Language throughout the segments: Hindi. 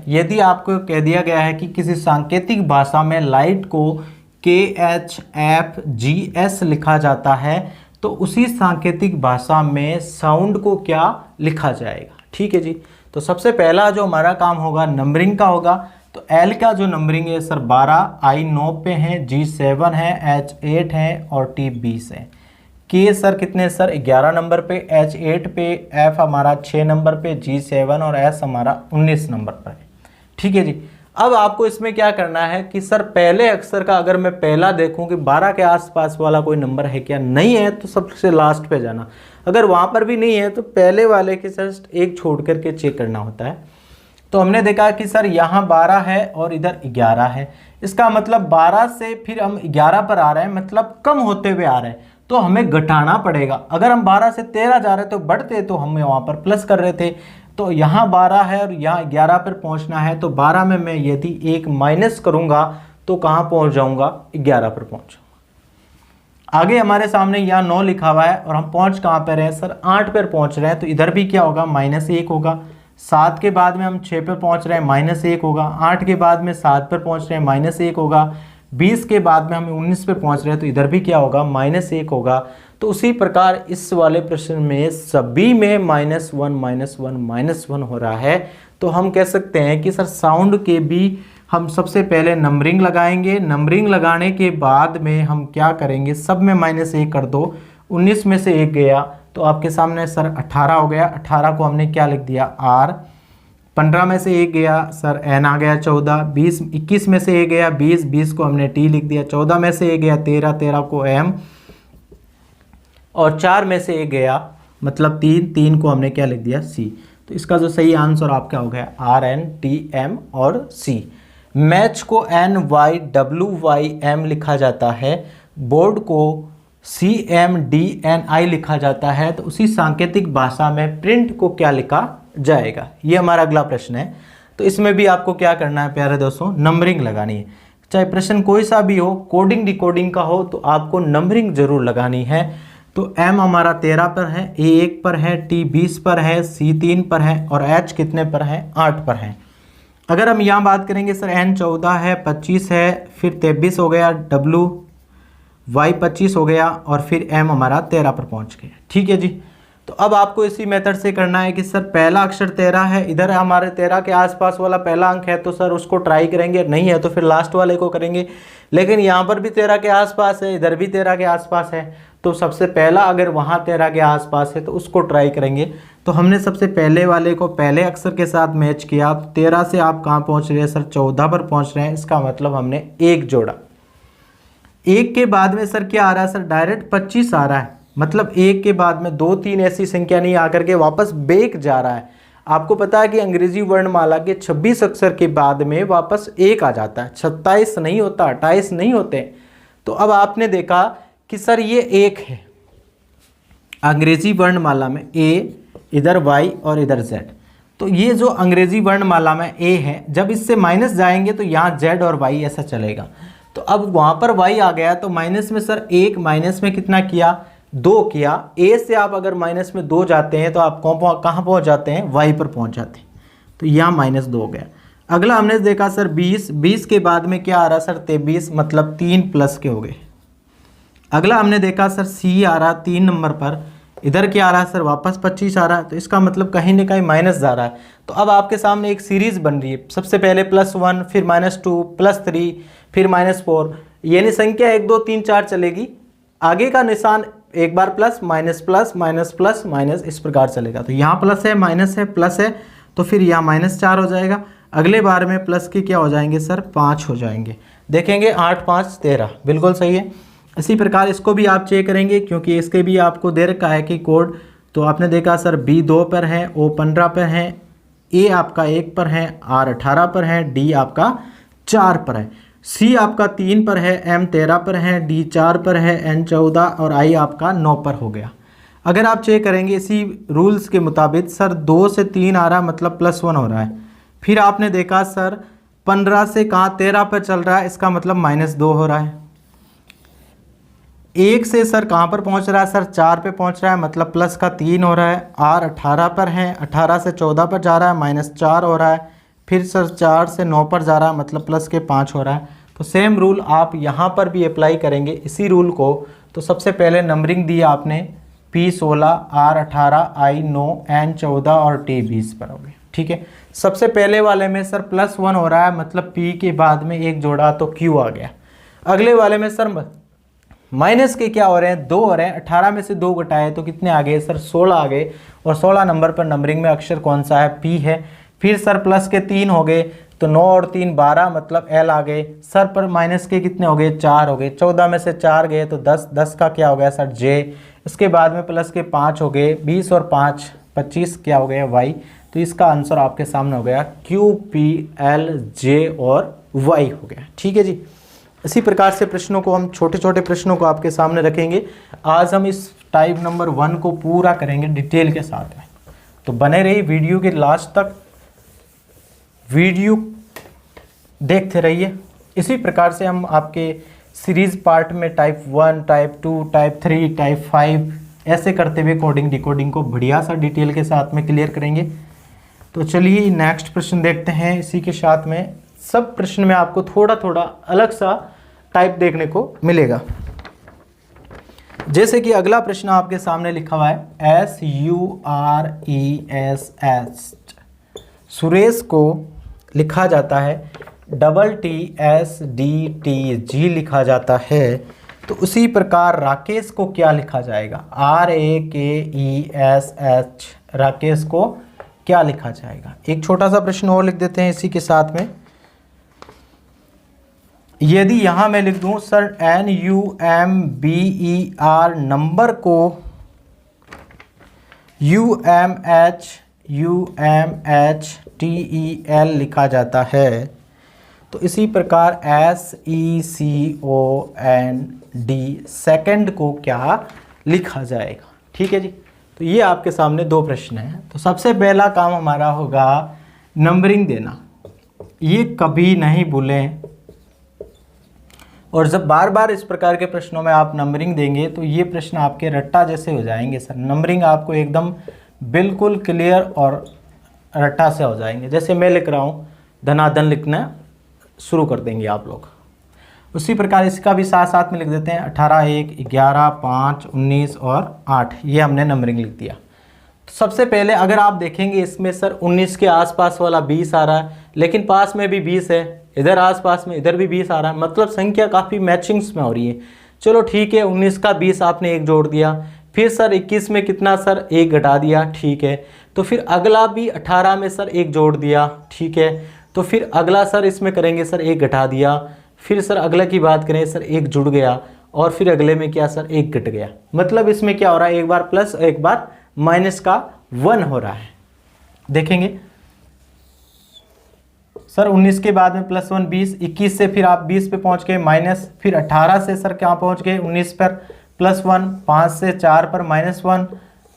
यदि आपको कह दिया गया है कि किसी सांकेतिक भाषा में लाइट को KHFGS लिखा जाता है, तो उसी सांकेतिक भाषा में साउंड को क्या लिखा जाएगा। ठीक है जी। तो सबसे पहला जो हमारा काम होगा नंबरिंग का होगा। तो L का जो नंबरिंग है सर 12, I 9 पे है, G 7 है, H 8 है और T 20 है। K सर कितने सर 11 नंबर पे, H 8 पे, F हमारा 6 नंबर पे, G 7 और S हमारा 19 नंबर पर है। ठीक है जी। अब आपको इसमें क्या करना है कि सर पहले अक्षर का अगर मैं पहला देखूं कि 12 के आसपास वाला कोई नंबर है क्या, नहीं है तो सबसे लास्ट पे जाना। अगर वहां पर भी नहीं है तो पहले वाले के जस्ट एक छोड़ करके चेक करना होता है। तो हमने देखा कि सर यहाँ 12 है और इधर 11 है, इसका मतलब 12 से फिर हम 11 पर आ रहे हैं, मतलब कम होते हुए आ रहे हैं, तो हमें घटाना पड़ेगा। अगर हम 12 से 13 जा रहे तो बढ़ते, तो हम वहाँ पर प्लस कर रहे थे। तो यहाँ 12 है और यहाँ 11 पर पहुँचना है, तो 12 में मैं यदि एक माइनस करूँगा तो कहाँ पहुँच जाऊँगा, 11 पर पहुँच। आगे हमारे सामने यहाँ 9 लिखा हुआ है और हम पहुँच कहाँ पर हैं सर, 8 पर पहुँच रहे हैं, तो इधर भी क्या होगा, -1 होगा। 7 के बाद में हम 6 पर पहुँच रहे हैं, -1 होगा। 8 के बाद में 7 पर पहुँच रहे हैं, -1 होगा। 20 के बाद में हम 19 पे पहुंच रहे हैं, तो इधर भी क्या होगा, -1 होगा। तो उसी प्रकार इस वाले प्रश्न में सभी में -1 हो रहा है। तो हम कह सकते हैं कि सर साउंड के भी हम सबसे पहले नंबरिंग लगाएंगे। नंबरिंग लगाने के बाद में हम क्या करेंगे, सब में -1 कर दो। 19 में से 1 गया तो आपके सामने सर 18 हो गया। 18 को हमने क्या लिख दिया, R। 15 में से 1 गया सर N आ गया 14। 21 में से 1 गया 20 को हमने T लिख दिया। 14 में से 1 गया 13 को M और 4 में से 1 गया मतलब 3 को हमने क्या लिख दिया, C। तो इसका जो सही आंसर आपका हो गया R N T M और C। मैच को NYWYM लिखा जाता है, बोर्ड को CMDNI लिखा जाता है, तो उसी सांकेतिक भाषा में प्रिंट को क्या लिखा जाएगा। ये हमारा अगला प्रश्न है। तो इसमें भी आपको क्या करना है प्यारे दोस्तों, नंबरिंग लगानी है। चाहे प्रश्न कोई सा भी हो, कोडिंग डिकोडिंग का हो, तो आपको नंबरिंग जरूर लगानी है। तो M हमारा 13 पर है, A 1 पर है, T 20 पर है, C 3 पर है और H कितने पर है, 8 पर है। अगर हम यहाँ बात करेंगे सर N 14 है, 25 है, फिर 23 हो गया, W Y 25 हो गया और फिर M हमारा 13 पर पहुँच गया। ठीक है जी। तो अब आपको इसी मेथड से करना है कि सर पहला अक्षर 13 है, इधर हमारे 13 के आसपास वाला पहला अंक है, तो सर उसको ट्राई करेंगे, नहीं है तो फिर लास्ट वाले को करेंगे। लेकिन यहाँ पर भी 13 के आसपास है, इधर भी 13 के आसपास है, तो सबसे पहला अगर वहाँ 13 के आसपास है तो उसको ट्राई करेंगे। तो हमने सबसे पहले वाले को पहले अक्षर के साथ मैच किया। 13 से आप कहाँ पहुँच रहे हैं सर, 14 पर पहुँच रहे हैं, इसका मतलब हमने 1 जोड़ा। 1 के बाद में सर क्या आ रहा है सर, डायरेक्ट 25 आ रहा है, मतलब 1 के बाद में 2 3 ऐसी संख्या नहीं आकर के वापस बैक जा रहा है। आपको पता है कि अंग्रेजी वर्णमाला के 26 अक्षर के बाद में वापस 1 आ जाता है, 27 नहीं होता, 28 नहीं होते। तो अब आपने देखा कि सर ये 1 है अंग्रेजी वर्णमाला में, A इधर Y और इधर Z। तो ये जो अंग्रेजी वर्णमाला में A है, जब इससे माइनस जाएंगे तो यहाँ Z और Y ऐसा चलेगा। तो अब वहाँ पर Y आ गया, तो माइनस में सर 1 माइनस में कितना किया, 2 किया। A से आप अगर माइनस में 2 जाते हैं तो आप कहाँ पहुँच जाते हैं, Y पर पहुँच जाते हैं। तो यहाँ -2 हो गया। अगला हमने देखा सर 20 के बाद में क्या आ रहा सर, 23, मतलब 3 प्लस के हो गए। अगला हमने देखा सर C आ रहा 3 नंबर पर, इधर क्या आ रहा है सर, वापस 25 आ रहा है, तो इसका मतलब कहीं ना कहीं माइनस जा रहा है। तो अब आपके सामने एक सीरीज बन रही है, सबसे पहले +1, फिर -2, +3, फिर -4, यानी संख्या 1 2 3 4 चलेगी। आगे का निशान एक बार plus minus plus minus plus minus इस प्रकार चलेगा। तो यहाँ प्लस है, माइनस है, प्लस है, तो फिर यहाँ -4 हो जाएगा। अगले बार में प्लस के क्या हो जाएंगे सर, 5 हो जाएंगे। देखेंगे 8 5 13, बिल्कुल सही है। इसी प्रकार इसको भी आप चेक करेंगे, क्योंकि इसके भी आपको दे रखा है कि कोड। तो आपने देखा सर B 2 पर है, O 15 पर है, A आपका 1 पर है, R 18 पर है, D आपका 4 पर है, C आपका 3 पर है, M 13 पर है, D 4 पर है, N 14 और I आपका 9 पर हो गया। अगर आप चेक करेंगे इसी रूल्स के मुताबिक सर 2 से 3 आ रहा है, मतलब +1 हो रहा है। फिर आपने देखा सर 15 से कहाँ 13 पर चल रहा है, इसका मतलब -2 हो रहा है। 1 से सर कहाँ पर पहुँच रहा है सर, 4 पे पहुँच रहा है, मतलब +3 हो रहा है। R 18 पर है, 18 से 14 पर जा रहा है, -4 हो रहा है। फिर सर 4 से 9 पर जा रहा है, मतलब प्लस के 5 हो रहा है। तो सेम रूल आप यहाँ पर भी अप्लाई करेंगे इसी रूल को। तो सबसे पहले नंबरिंग दी आपने P16, R18, I9, N14 और T20 पर हो गए, ठीक है। सबसे पहले वाले में सर +1 हो रहा है, मतलब P के बाद में एक जोड़ा तो Q आ गया। अगले वाले में सर माइनस के क्या हो रहे हैं, 2 हो रहे हैं। 18 में से 2 घटाए तो कितने आ गए सर, 16 आ गए। और 16 नंबर पर नंबरिंग में अक्षर कौन सा है, P है। फिर सर प्लस के 3 हो गए, तो 9 और 3 12, मतलब L आ गए। सर पर माइनस के कितने हो गए, 4 हो गए। 14 में से 4 गए तो 10, 10 का क्या हो गया सर, J। इसके बाद में प्लस के 5 हो गए, 20 और 5 25, क्या हो गया Y। तो इसका आंसर आपके सामने हो गया Q, P, L, J और Y हो गया, ठीक है जी। इसी प्रकार से प्रश्नों को हम छोटे छोटे प्रश्नों को आपके सामने रखेंगे। आज हम इस टाइप नंबर 1 को पूरा करेंगे डिटेल के साथ में, तो बने रहिए वीडियो के लास्ट तक, वीडियो देखते रहिए। इसी प्रकार से हम आपके सीरीज पार्ट में टाइप 1, टाइप 2, टाइप 3, टाइप 5 ऐसे करते हुए कोडिंग डिकोडिंग को बढ़िया सा डिटेल के साथ में क्लियर करेंगे। तो चलिए नेक्स्ट प्रश्न देखते हैं। इसी के साथ में सब प्रश्न में आपको थोड़ा थोड़ा अलग सा टाइप देखने को मिलेगा। जैसे कि अगला प्रश्न आपके सामने लिखा हुआ है SURESH। सुरेश को लिखा जाता है TTSDTG लिखा जाता है। तो उसी प्रकार राकेश को क्या लिखा जाएगा, RAKESH। राकेश को क्या लिखा जाएगा। एक छोटा सा प्रश्न और लिख देते हैं इसी के साथ में। यदि यहां मैं लिख दूं सर NUMBER नंबर को UMHTEL लिखा जाता है, तो इसी प्रकार SECOND सेकंड को क्या लिखा जाएगा, ठीक है जी। तो ये आपके सामने 2 प्रश्न हैं। तो सबसे पहला काम हमारा होगा नंबरिंग देना, ये कभी नहीं भूलें। और जब बार बार इस प्रकार के प्रश्नों में आप नंबरिंग देंगे तो ये प्रश्न आपके रट्टा जैसे हो जाएंगे सर। नंबरिंग आपको एकदम बिल्कुल क्लियर और रट्टा से हो जाएंगे। जैसे मैं लिख रहा हूँ, धनाधन लिखना शुरू कर देंगे आप लोग। उसी प्रकार इसका भी साथ साथ में लिख देते हैं 18, 1, 11, 5, 19 और 8। ये हमने नंबरिंग लिख दिया। तो सबसे पहले अगर आप देखेंगे इसमें सर 19 के आसपास वाला 20 आ रहा है, लेकिन पास में भी 20 है, इधर आसपास में इधर भी 20 आ रहा है, मतलब संख्या काफ़ी मैचिंग्स में हो रही है। चलो ठीक है, 19 का 20 आपने 1 जोड़ दिया। फिर सर 21 में कितना सर 1 घटा दिया, ठीक है। तो फिर अगला भी 18 में सर 1 जोड़ दिया, ठीक है। तो फिर अगला सर इसमें करेंगे सर 1 घटा दिया। फिर सर अगला की बात करें सर 1 जुड़ गया, और फिर अगले में क्या सर 1 घट गया। मतलब इसमें क्या हो रहा है, एक बार प्लस एक बार माइनस का 1 हो रहा है। देखेंगे सर 19 के बाद में +1 20, 21 से फिर आप 20 पे पहुंच गए माइनस, फिर 18 से सर क्या पहुंच गए 19 पर +1, 5 से 4 पर -1।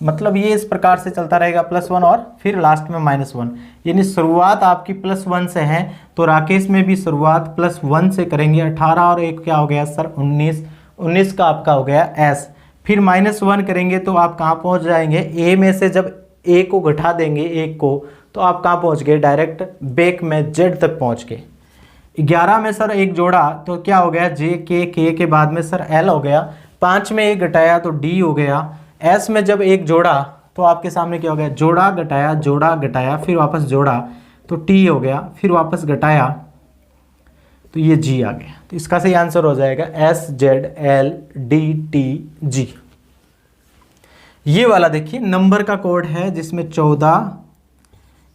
मतलब ये इस प्रकार से चलता रहेगा +1 और फिर लास्ट में -1। यानी शुरुआत आपकी +1 से है, तो राकेश में भी शुरुआत +1 से करेंगे। 18 और 1 क्या हो गया सर 19, 19 का आपका हो गया S। फिर -1 करेंगे तो आप कहाँ पहुँच जाएंगे, A में से जब A को घटा देंगे 1 को, तो आप कहाँ पहुँच गए, डायरेक्ट बैक में Z तक पहुँच गए। 11 में सर 1 जोड़ा तो क्या हो गया J, K के बाद में सर L हो गया। 5 में 1 घटाया तो D हो गया। S में जब 1 जोड़ा तो आपके सामने क्या हो गया, जोड़ा घटाया फिर वापस जोड़ा तो T हो गया, फिर वापस घटाया तो ये G आ गया। तो इसका सही आंसर हो जाएगा SZLDTG। ये वाला देखिए नंबर का कोड है, जिसमें 14,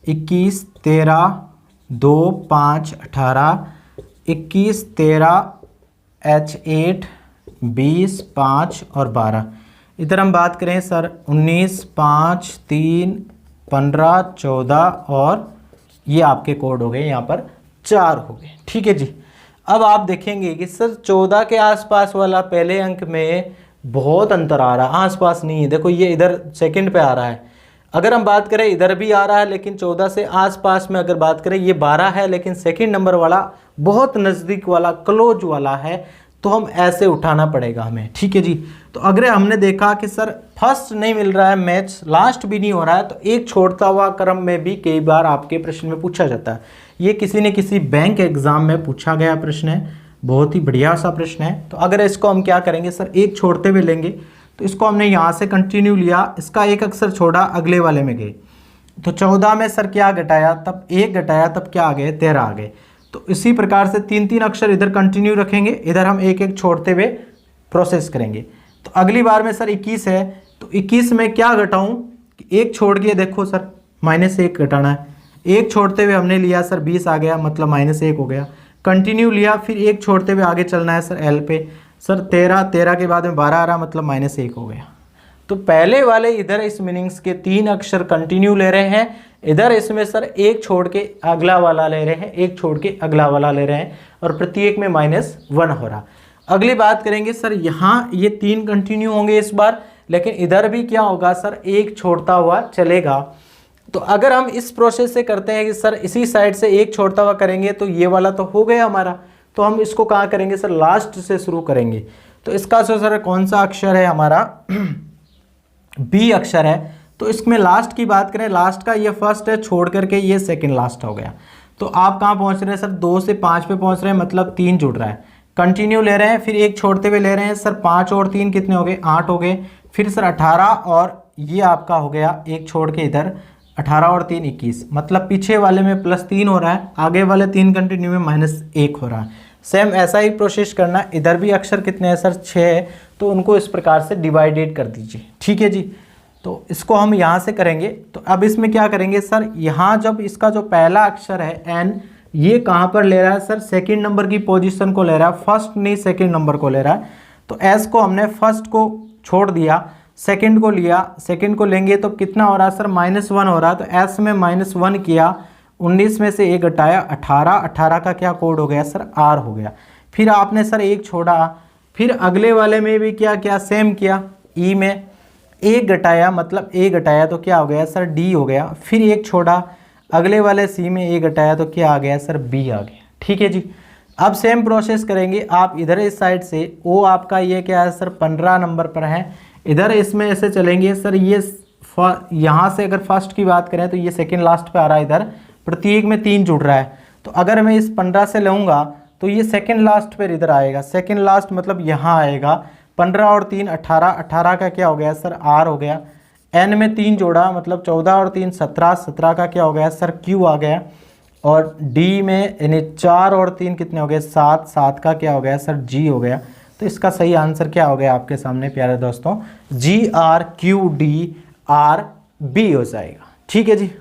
21, 13, 2, 5, 18, 21, 13, H8, 20, 5 और 12। इधर हम बात करें सर 19, 5, 3, 15, 14 और ये आपके कोड हो गए, यहाँ पर 4 हो गए, ठीक है जी। अब आप देखेंगे कि सर 14 के आसपास वाला पहले अंक में बहुत अंतर आ रहा है, आसपास नहीं है। देखो ये इधर सेकंड पे आ रहा है। अगर हम बात करें इधर भी आ रहा है, लेकिन 14 से आसपास में अगर बात करें ये 12 है, लेकिन सेकंड नंबर वाला बहुत नज़दीक वाला क्लोज वाला है, तो हम ऐसे उठाना पड़ेगा हमें, ठीक है जी। तो अगर हमने देखा कि सर फर्स्ट नहीं मिल रहा है मैच, लास्ट भी नहीं हो रहा है, तो एक छोड़ता हुआ क्रम में भी कई बार आपके प्रश्न में पूछा जाता है। ये किसी न किसी बैंक एग्जाम में पूछा गया प्रश्न है, बहुत ही बढ़िया सा प्रश्न है। तो अगर इसको हम क्या करेंगे सर, एक छोड़ते हुए लेंगे, तो इसको हमने यहाँ से कंटिन्यू लिया, इसका एक अक्षर छोड़ा, अगले वाले में गए, तो 14 में सर क्या घटाया, तब 1 घटाया, तब क्या आ गए, 13 आ गए। तो इसी प्रकार से 3-3 अक्षर इधर कंटिन्यू रखेंगे, इधर हम एक एक छोड़ते हुए प्रोसेस करेंगे। तो अगली बार में सर 21 है, तो 21 में क्या घटाऊं, एक छोड़ के देखो सर -1 घटाना है, एक छोड़ते हुए हमने लिया सर 20 आ गया, मतलब -1 हो गया। कंटिन्यू लिया, फिर एक छोड़ते हुए आगे चलना है सर एल पे, सर 13 के बाद में 12 आ रहा, मतलब -1 हो गया। तो पहले वाले इधर इस मीनिंग्स के 3 अक्षर कंटिन्यू ले रहे हैं, इधर इसमें सर एक छोड़ के अगला वाला ले रहे हैं, एक छोड़ के अगला वाला ले रहे हैं, और प्रत्येक में -1 हो रहा। अगली बात करेंगे सर, यहाँ ये 3 कंटिन्यू होंगे इस बार, लेकिन इधर भी क्या होगा सर, एक छोड़ता हुआ चलेगा। तो अगर हम इस प्रोसेस से करते हैं कि सर इसी साइड से एक छोड़ता हुआ करेंगे, तो ये वाला तो हो गया हमारा, तो हम इसको कहाँ करेंगे सर, लास्ट से शुरू करेंगे। तो इसका सर कौन सा अक्षर है हमारा, बी अक्षर है। तो इसमें लास्ट की बात करें, लास्ट का ये फर्स्ट है, छोड़ करके ये सेकंड लास्ट हो गया। तो आप कहाँ पहुँच रहे हैं सर, 2 से 5 पे पहुँच रहे हैं, मतलब 3 जुड़ रहा है। कंटिन्यू ले रहे हैं, फिर एक छोड़ते हुए ले रहे हैं सर, 5 और 3 कितने हो गए, 8 हो गए। फिर सर 18, और ये आपका हो गया एक छोड़ के इधर 18 और 3 21, मतलब पीछे वाले में +3 हो रहा है, आगे वाले 3 कंटिन्यू में -1 हो रहा है। सेम ऐसा ही प्रोसेस करना, इधर भी अक्षर कितने हैं सर, 6 है, तो उनको इस प्रकार से डिवाइडेड कर दीजिए, ठीक है जी। तो इसको हम यहाँ से करेंगे। तो अब इसमें क्या करेंगे सर, यहाँ जब इसका जो पहला अक्षर है एन, ये कहाँ पर ले रहा है सर, सेकंड नंबर की पोजीशन को ले रहा है, फर्स्ट नहीं सेकंड नंबर को ले रहा है। तो एस को हमने फर्स्ट को छोड़ दिया, सेकंड को लिया, सेकंड को लेंगे तो कितना हो रहा है सर, -1 हो रहा है। तो एस में -1 किया, 19 में से 1 घटाया, 18 का क्या कोड हो गया सर, आर हो गया। फिर आपने सर एक छोड़ा, फिर अगले वाले में भी क्या सेम किया, ई में 1 घटाया, मतलब 1 घटाया तो क्या हो गया सर, डी हो गया। फिर एक छोड़ा, अगले वाले सी में 1 घटाया तो क्या आ गया सर, बी आ गया, ठीक है जी। अब सेम प्रोसेस करेंगे, आप इधर इस साइड से, ओ आपका ये क्या है सर, 15 नंबर पर है, इधर इसमें ऐसे चलेंगे सर, ये यहाँ से अगर फर्स्ट की बात करें तो ये सेकंड लास्ट पे आ रहा है, इधर प्रत्येक में 3 जुड़ रहा है। तो अगर मैं इस 15 से लूँगा तो ये सेकंड लास्ट पर इधर आएगा, सेकंड लास्ट मतलब यहाँ आएगा, 15 और 3 18, 18 का क्या हो गया सर, आर हो गया। एन में 3 जोड़ा, मतलब 14 और 3 17, 17 का क्या हो गया सर, क्यू आ गया। और डी में यानी 4 और 3 कितने हो गए, 7, 7 का क्या हो गया सर, जी हो गया। तो इसका सही आंसर क्या हो गया आपके सामने प्यारे दोस्तों, GRQDRB हो जाएगा, ठीक है जी।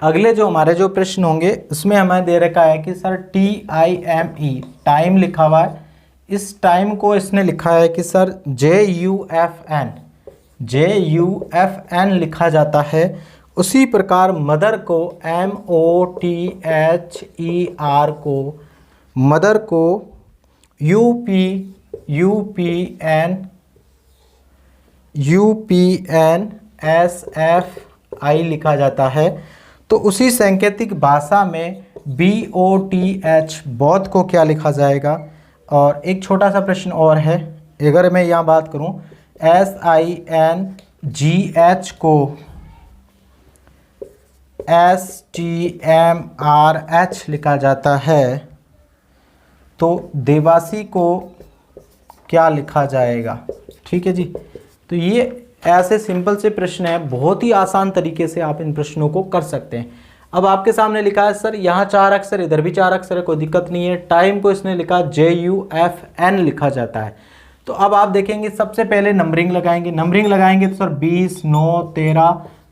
अगले जो हमारे जो प्रश्न होंगे उसमें हमें दे रखा है कि सर TIME टाइम लिखा हुआ है, इस टाइम को इसने लिखा है कि सर JUFN लिखा जाता है। उसी प्रकार मदर को MOTHER को, मदर को UPNSFI लिखा जाता है। तो उसी सांकेतिक भाषा में BOTH बौद्ध को क्या लिखा जाएगा। और एक छोटा सा प्रश्न और है, अगर मैं यहाँ बात करूँ SINGH को STMRH लिखा जाता है, तो देवासी को क्या लिखा जाएगा, ठीक है जी। तो ये ऐसे सिंपल से प्रश्न है, बहुत ही आसान तरीके से आप इन प्रश्नों को कर सकते हैं। अब आपके सामने लिखा है सर यहाँ 4 अक्षर, इधर भी 4 अक्षर है, कोई दिक्कत नहीं है। टाइम को इसने लिखा JUFN लिखा जाता है। तो अब आप देखेंगे सबसे पहले नंबरिंग लगाएंगे, नंबरिंग लगाएंगे तो सर 20 9 13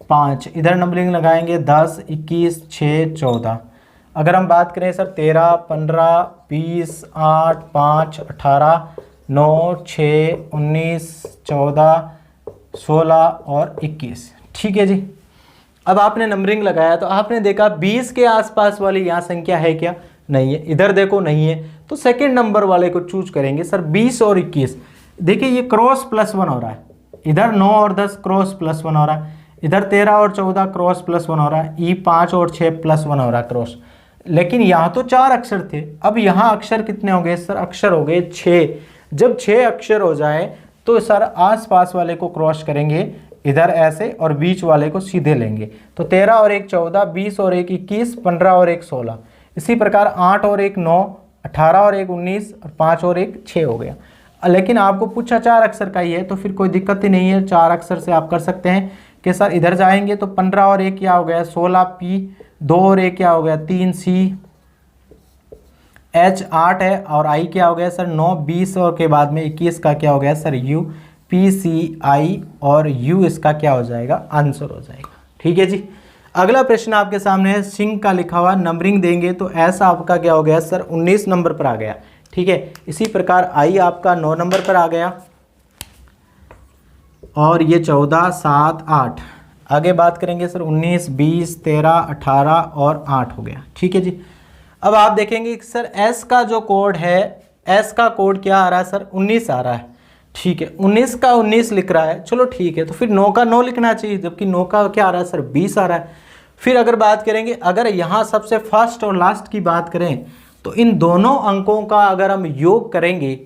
5, इधर नंबरिंग लगाएंगे 10 21 6 14। अगर हम बात करें सर 13 15 20 8 5 18 9 6 19 14 16 और 21, ठीक है जी। अब आपने नंबरिंग लगाया तो आपने देखा 20 के आसपास वाली यहाँ संख्या है क्या, नहीं है, इधर देखो नहीं है, तो सेकंड नंबर वाले को चूज करेंगे। सर 20 और 21, देखिए ये क्रॉस +1 हो रहा है, इधर 9 और 10 क्रॉस +1 हो रहा है, इधर 13 और 14 क्रॉस +1 हो रहा है, ई 5 और 6 +1 हो रहा है क्रॉस। लेकिन यहाँ तो 4 अक्षर थे, अब यहाँ अक्षर कितने हो गए सर? अक्षर हो गए 6। जब 6 अक्षर हो जाए तो सर आसपास वाले को क्रॉस करेंगे इधर ऐसे और बीच वाले को सीधे लेंगे। तो 13 और 1 14, 20 और 1 21, 15 और 1 16। इसी प्रकार 8 और 1 9, 18 और 1 19 और 5 और 1 6 हो गया। लेकिन आपको पूछा 4 अक्षर का ही है तो फिर कोई दिक्कत ही नहीं है, 4 अक्षर से आप कर सकते हैं कि सर इधर जाएंगे तो 15 और 1 क्या हो गया 16 P, 2 और 1 क्या हो गया 3 C, H 8 है और I क्या हो गया सर 9, 20 और के बाद में 21 का क्या हो गया sir U, P C I और U इसका क्या हो जाएगा आंसर हो जाएगा। ठीक है जी। अगला प्रश्न आपके सामने है, सिंह का लिखा हुआ नंबरिंग देंगे तो ऐसा आपका क्या हो गया सर 19 नंबर पर आ गया। ठीक है, इसी प्रकार I आपका 9 नंबर पर आ गया और ये 14 7 8। आगे बात करेंगे सर 19 20 13 18 और 8 हो गया। ठीक है जी। अब आप देखेंगे कि सर S का जो कोड है, S का कोड क्या आ रहा है सर 19 आ रहा है। ठीक है, 19 का 19 लिख रहा है, चलो ठीक है, तो फिर 9 का 9 लिखना चाहिए, जबकि 9 का क्या आ रहा है सर 20 आ रहा है। फिर अगर बात करेंगे, अगर यहाँ सबसे फर्स्ट और लास्ट की बात करें तो इन दोनों अंकों का अगर हम योग करेंगे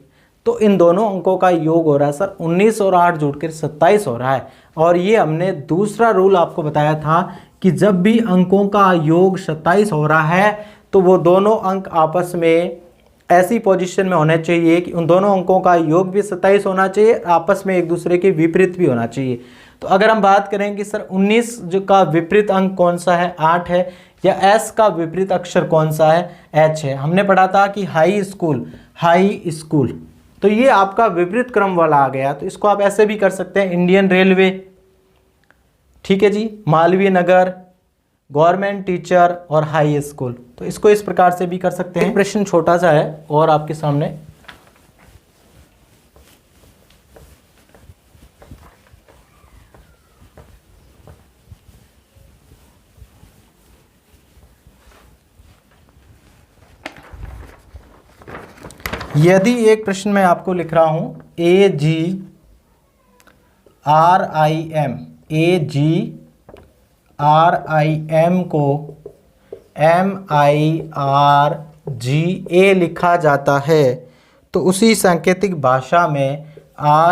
तो इन दोनों अंकों का योग हो रहा है सर 19 और 8 जुड़कर 27 हो रहा है। और ये हमने दूसरा रूल आपको बताया था कि जब भी अंकों का योग 27 हो रहा है तो वो दोनों अंक आपस में ऐसी पोजीशन में होने चाहिए कि उन दोनों अंकों का योग भी 27 होना चाहिए, आपस में एक दूसरे के विपरीत भी होना चाहिए। तो अगर हम बात करें कि सर 19 जो का विपरीत अंक कौन सा है 8 है, या S का विपरीत अक्षर कौन सा है H है। हमने पढ़ा था कि हाई स्कूल, तो ये आपका विपरीत क्रम वाला आ गया। तो इसको आप ऐसे भी कर सकते हैं, इंडियन रेलवे, ठीक है जी, मालवीय नगर, गवर्नमेंट टीचर और हाई स्कूल। तो इसको इस प्रकार से भी कर सकते हैं। प्रश्न छोटा सा है और आपके सामने यदि एक प्रश्न मैं आपको लिख रहा हूं AGRIM को MIRGA लिखा जाता है तो उसी सांकेतिक भाषा में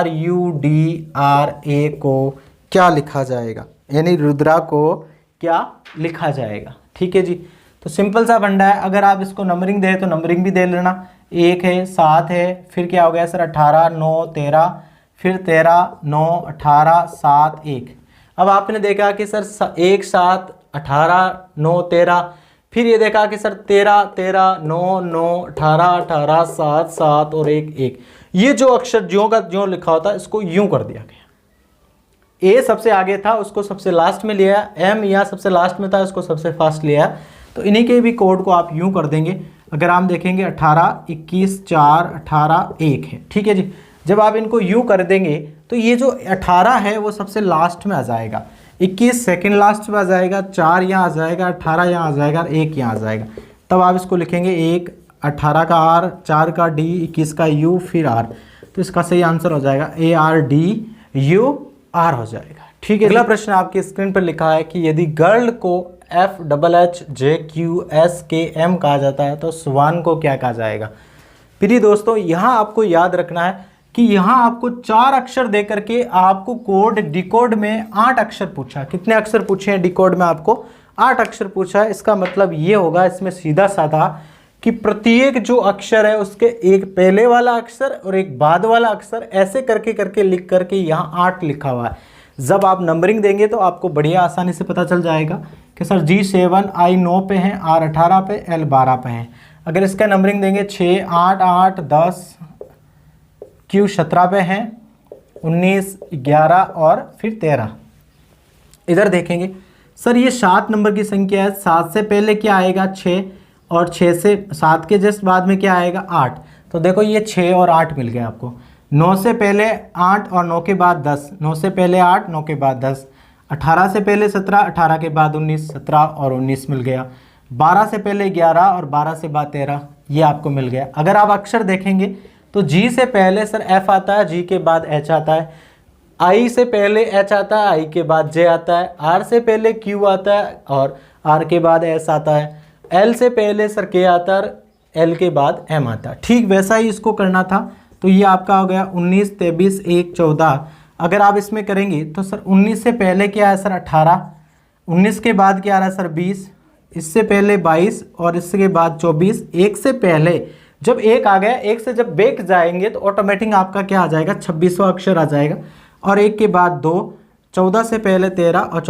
RUDRA को क्या लिखा जाएगा, यानी रुद्रा को क्या लिखा जाएगा। ठीक है जी। तो सिंपल सा फंडा है, अगर आप इसको नंबरिंग दे तो नंबरिंग भी दे लेना। 1 है 7 है, फिर क्या हो गया सर 18 9 13, फिर 13 9 18 7 1। अब आपने देखा कि सर 1 7 18 9 13, फिर ये देखा कि सर 13 13 9 9 18 18 7 7 और 1 1। ये जो अक्षर ज्यों का ज्यों लिखा होता है इसको यूं कर दिया गया। ए सबसे आगे था उसको सबसे लास्ट में लिया, एम यहाँ सबसे लास्ट में था उसको सबसे फास्ट लिया। तो इन्हीं के भी कोड को आप यूं कर देंगे। अगर हम देखेंगे 18 21 4 18 1 है। ठीक है जी। जब आप इनको यूं कर देंगे तो ये जो 18 है वो सबसे लास्ट में आ जाएगा, 21 सेकंड लास्ट में आ जाएगा, 4 यहाँ आ जाएगा, 18 यहाँ आ जाएगा, 1 यहाँ आ जाएगा। तब आप इसको लिखेंगे 1 18 का R, 4 का D, 21 का U, फिर R। तो इसका सही आंसर हो जाएगा ARDUR हो जाएगा। ठीक है। अगला प्रश्न आपकी स्क्रीन पर लिखा है कि यदि गर्ल को FHHJQSKM कहा जाता है तो स्वान को क्या कहा जाएगा। प्रिय दोस्तों, यहाँ आपको याद रखना है कि यहाँ आपको 4 अक्षर दे करके आपको कोड डिकोड में 8 अक्षर पूछा। कितने अक्षर पूछे हैं डिकोड में? आपको 8 अक्षर पूछा है। इसका मतलब ये होगा इसमें सीधा साधा कि प्रत्येक जो अक्षर है उसके एक पहले वाला अक्षर और एक बाद वाला अक्षर ऐसे करके करके लिख करके यहाँ 8 लिखा हुआ है। जब आप नंबरिंग देंगे तो आपको बढ़िया आसानी से पता चल जाएगा कि सर G7 I 9 पे हैं, R 18 पे, L 12 पे हैं। अगर इसका नंबरिंग देंगे 6 8 8 10, Q 17 पे हैं, 19 11 और फिर 13। इधर देखेंगे सर ये 7 नंबर की संख्या है, 7 से पहले क्या आएगा 6 और 6 से 7 के जस्ट बाद में क्या आएगा 8। तो देखो ये 6 और 8 मिल गया आपको। 9 से पहले 8 और 9 के बाद 10, 9 से पहले 8 9 के बाद 10, 18 से पहले 17, 18 के बाद 19, 17 और 19 मिल गया। 12 से पहले 11 और 12 से बाद 13, ये आपको मिल गया। अगर आप अक्षर देखेंगे तो जी से पहले सर एफ आता है, जी के बाद एच आता है, आई से पहले एच आता है, आई के बाद जे आता है, आर से पहले क्यू आता है और आर के बाद एस आता है, एल से पहले सर के आता है, एल के बाद एम आता है। ठीक वैसा ही इसको करना था। तो ये आपका हो गया 19, 23, 1, 14। अगर आप इसमें करेंगे तो सर 19 से पहले क्या है सर 18, 19 के बाद क्या आ रहा है सर 20, इससे पहले 22 और इसके बाद 24। एक से पहले जब एक आ गया, एक से जब बैक जाएंगे तो ऑटोमेटिक आपका क्या आ जाएगा 26वां अक्षर आ जाएगा। और एक के बाद 2, 14 से पहले 13 और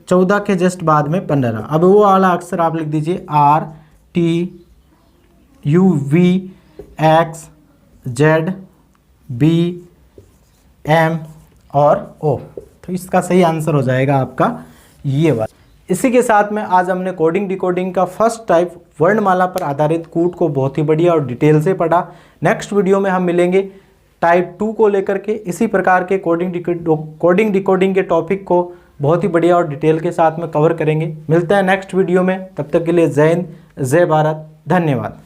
14 के जस्ट बाद में 15। अब वो वाला अक्षर आप लिख दीजिए R T U V X Z B M और O। तो इसका सही आंसर हो जाएगा आपका ये वाला। इसी के साथ में आज हमने कोडिंग डिकोडिंग का फर्स्ट टाइप वर्णमाला पर आधारित कूट को बहुत ही बढ़िया और डिटेल से पढ़ा। नेक्स्ट वीडियो में हम मिलेंगे टाइप 2 को लेकर के, इसी प्रकार के कोडिंग डिकोडिंग के टॉपिक को बहुत ही बढ़िया और डिटेल के साथ में कवर करेंगे। मिलते हैं नेक्स्ट वीडियो में, तब तक के लिए जय हिंद, जय भारत, धन्यवाद।